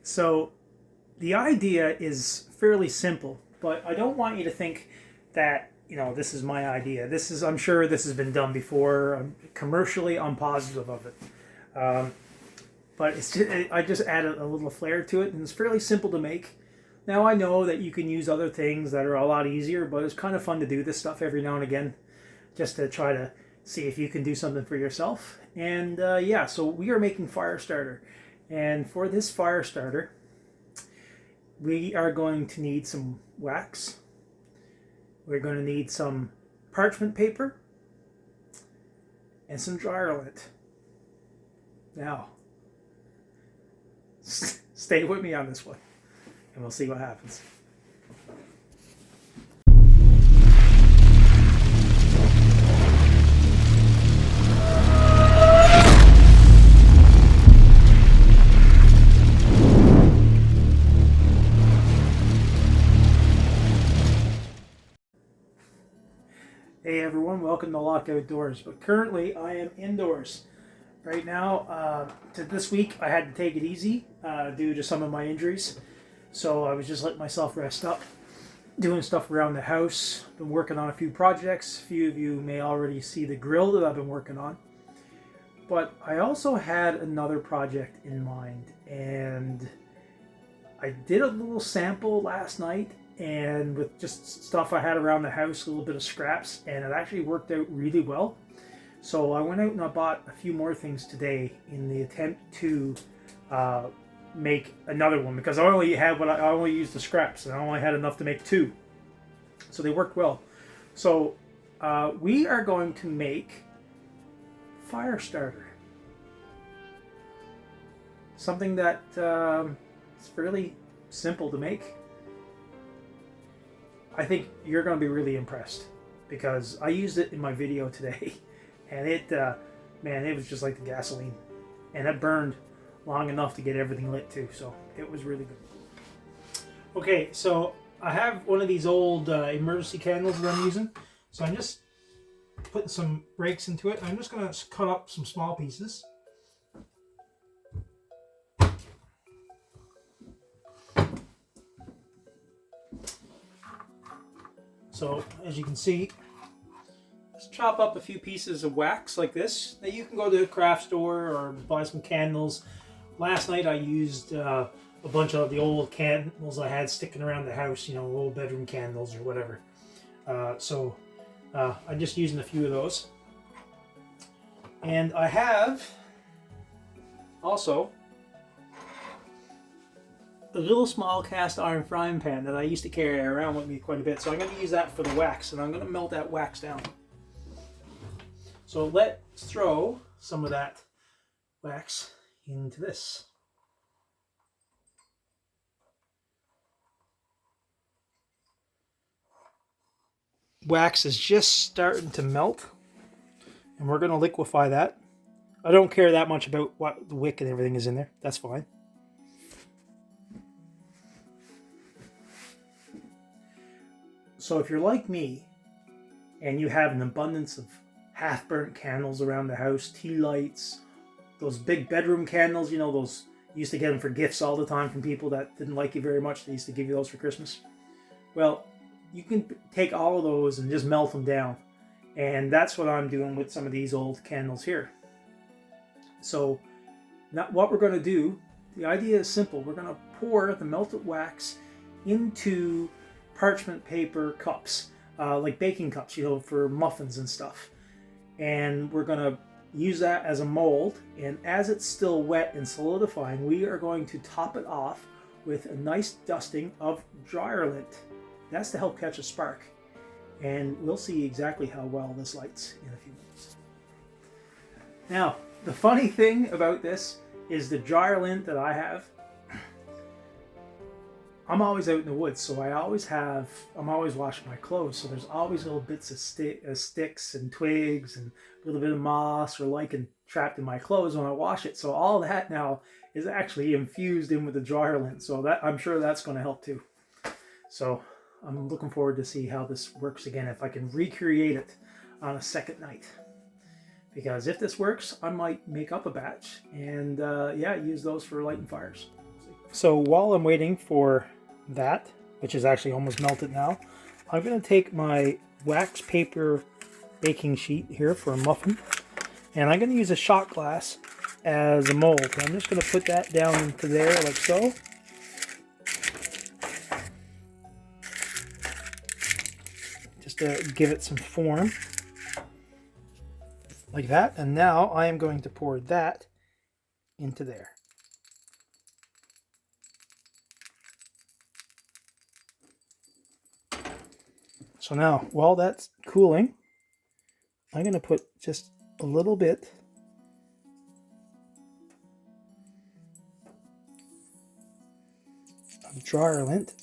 So the idea is fairly simple, but I don't want you to think that, this is my idea. I'm sure this has been done before. Commercially, I'm positive of it. Um, but I just added a little flair to it, and it's fairly simple to make. Now I know that you can use other things that are a lot easier, but it's kind of fun to do this stuff every now and again, just to try to see if you can do something for yourself. And yeah, so we are making Firestarter, and for this Firestarter, we are going to need some wax. We're going to need some parchment paper and some dryer lint. Now, stay with me on this one, and we'll see what happens. Hey everyone, welcome to Locke Outdoors. But currently I am indoors. Right now, to this week I had to take it easy due to some of my injuries. So I was just letting myself rest up, doing stuff around the house. Been working on a few projects. A few of you may already see the grill that I've been working on. But I also had another project in mind, and I did a little sample last night, and with just stuff I had around the house, a little bit of scraps, and it actually worked out really well. So I went out and I bought a few more things today in the attempt to make another one, because I only used the scraps, and I only had enough to make two, so they worked well. So we are going to make Firestarter, something that is fairly simple to make. I think you're going to be really impressed, because I used it in my video today, and man, it was just like the gasoline, and it burned long enough to get everything lit too, so it was really good. Okay, so I have one of these old emergency candles that I'm using, so I'm just putting some breaks into it. I'm just going to cut up some small pieces. So, as you can see, just chop up a few pieces of wax like this. Now you can go to a craft store or buy some candles. Last night I used a bunch of the old candles I had sticking around the house, old bedroom candles or whatever. So I'm just using a few of those. And I have also a little small cast iron frying pan that I used to carry around with me quite a bit. So I'm going to use that for the wax, and I'm going to melt that wax down. So let's throw some of that wax into this. Wax is just starting to melt, and we're going to liquefy that. I don't care that much about what the wick and everything is in there. That's fine. So if you're like me and you have an abundance of half-burnt candles around the house, tea lights, those big bedroom candles, those you used to get them for gifts all the time from people that didn't like you very much. They used to give you those for Christmas. Well, you can take all of those and just melt them down. And that's what I'm doing with some of these old candles here. So what we're going to do, the idea is simple. We're going to pour the melted wax into parchment paper cups, like baking cups, for muffins and stuff. And we're going to use that as a mold, and as it's still wet and solidifying, we are going to top it off with a nice dusting of dryer lint. That's to help catch a spark. And we'll see exactly how well this lights in a few minutes. Now, the funny thing about this is the dryer lint that I have, I'm always out in the woods, so I'm always washing my clothes, so there's always little bits of sticks and twigs and a little bit of moss or lichen trapped in my clothes when I wash it. So all that now is actually infused in with the dryer lint, so I'm sure that's going to help too. So I'm looking forward to see how this works again, if I can recreate it on a second night. Because if this works, I might make up a batch and use those for lighting fires. So while I'm waiting for that, which is actually almost melted now, I'm going to take my wax paper baking sheet here for a muffin, and I'm going to use a shot glass as a mold. I'm just going to put that down into there like so. Just to give it some form. Like that. And now I am going to pour that into there. So now, while that's cooling, I'm going to put just a little bit of dryer lint.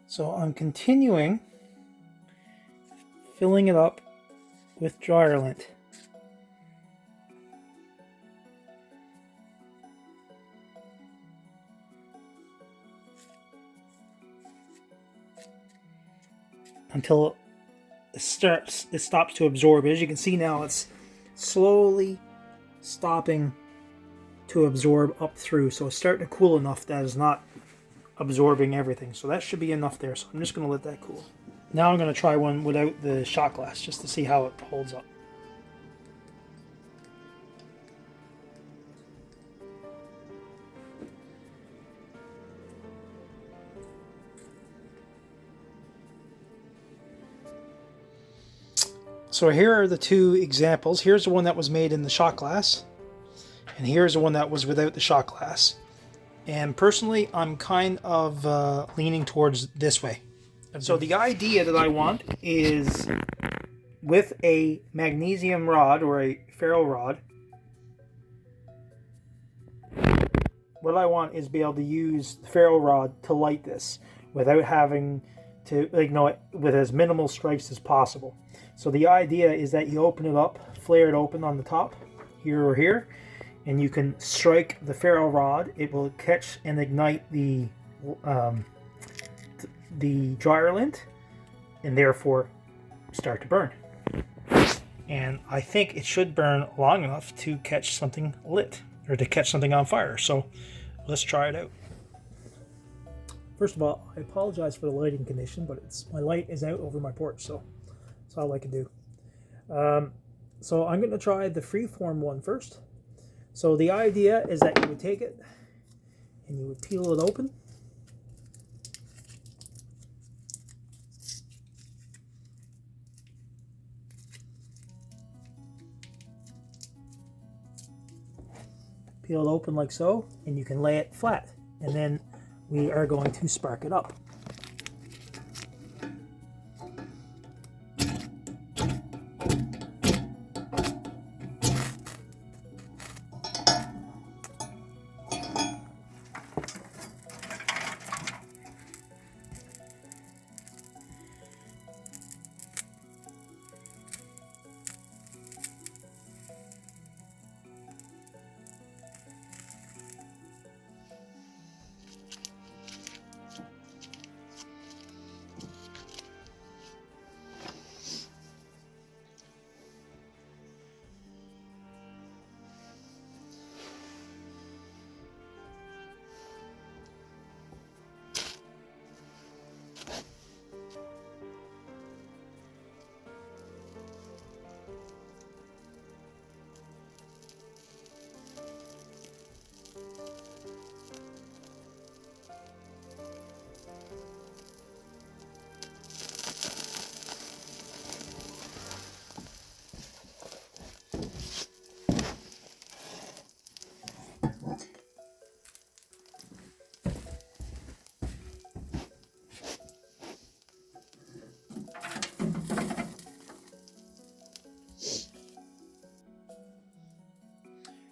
So I'm continuing filling it up with dryer lint. Until it stops to absorb. As you can see now, it's slowly stopping to absorb up through. So it's starting to cool enough that it's not absorbing everything. So that should be enough there. So I'm just going to let that cool. Now I'm going to try one without the shot glass just to see how it holds up. So here are the two examples. Here's the one that was made in the shot glass, and here's the one that was without the shot glass. And personally, I'm kind of leaning towards this way. So the idea that I want is with a magnesium rod or a ferro rod, what I want is be able to use the ferro rod to light this without having to ignore it, with as minimal strikes as possible. So the idea is that you open it up, flare it open on the top, here or here, and you can strike the ferro rod. It will catch and ignite the dryer lint, and therefore start to burn. And I think it should burn long enough to catch something lit, or to catch something on fire. So let's try it out. First of all, I apologize for the lighting condition, but my light is out over my porch, so that's all I can do. So I'm going to try the freeform one first. So the idea is that you would take it and you would peel it open. Peel it open like so, and you can lay it flat, and then we are going to spark it up.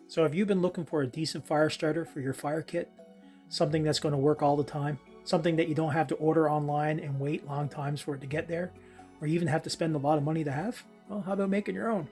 So have you been looking for a decent fire starter for your fire kit? Something that's going to work all the time? Something that you don't have to order online and wait long times for it to get there? Or even have to spend a lot of money to have? Well, how about making your own?